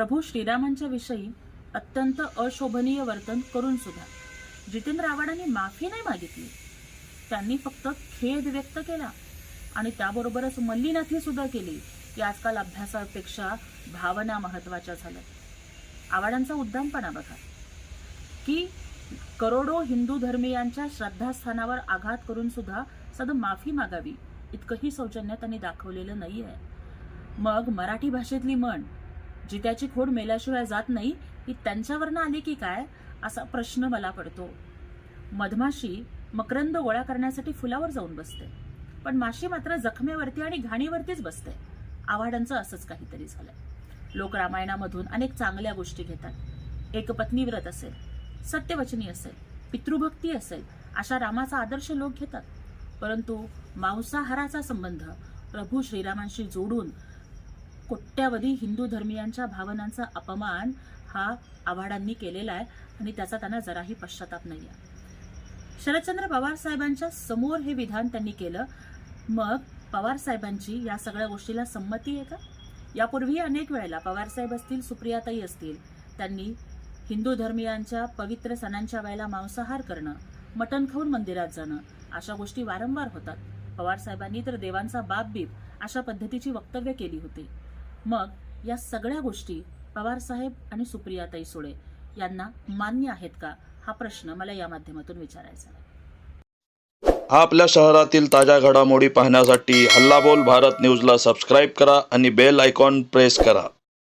प्रभू श्रीरामांच्या विषयी अत्यंत अशोभनीय वर्तन करून सुद्धा जितेंद्र आव्हाडांनी माफी नाही मागितली. त्यांनी फक्त खेद व्यक्त केला आणि त्याबरोबरच मल्लीनाथी सुद्धा केली की आजकाल अभ्यासापेक्षा भावना महत्वाच्या झाल्या. आव्हाडांचा उद्दामपणा बघा की करोडो हिंदू धर्मीयांच्या श्रद्धास्थानावर आघात करून सुद्धा साधं माफी मागावी इतकंही सौजन्य त्यांनी दाखवलेलं नाहीये. मग मराठी भाषेतली म्हण जित्याची खोड मेल्याशिवाय जात नाही ही त्यांच्यावरनं आली की काय असा प्रश्न मला पडतो. मधमाशी मकरंद गोळा करण्यासाठी फुलावर जाऊन बसते, पण माशी मात्र जखमेवरती आणि घाणीवरतीच बसते. आव्हाडांचं असंच काहीतरी झालंय. लोक रामायणामधून अनेक चांगल्या गोष्टी घेतात. एकपत्नी व्रत असेल, सत्यवचनी असेल, पितृभक्ती असेल, अशा रामाचा आदर्श लोक घेतात. परंतु मांसाहाराचा संबंध प्रभू श्रीरामांशी जोडून कोट्यावधी हिंदू धर्मीयांच्या भावनांचा अपमान हा आव्हाडांनी केलेला आहे आणि त्याचा त्यांना जराही पश्चाताप नाही आहे. शरदचंद्र पवार साहेबांच्या समोर हे विधान त्यांनी केलं. मग पवार साहेबांची या सगळ्या गोष्टीला संमती आहे का? यापूर्वी अनेक वेळेला पवार साहेब असतील, सुप्रियाताई असतील, त्यांनी हिंदू धर्मीयांच्या पवित्र सणांच्या वेळेला मांसाहार करणं, मटण खाऊन मंदिरात जाणं अशा गोष्टी वारंवार होतात. पवार साहेबांनी तर देवांचा बाप बीप अशा पद्धतीची वक्तव्य केली होती. मग या सगळ्या गोष्टी पवार साहेब आणि सुप्रियाताई सुळे यांना मान्य आहेत का हा प्रश्न मला या माध्यमातून विचारायचा आहे. आपल्या शहरातील ताज्या घडामोडी पाहण्यासाठी हल्लाबोल भारत न्यूजला सबस्क्राईब करा आणि बेल आयकॉन प्रेस करा.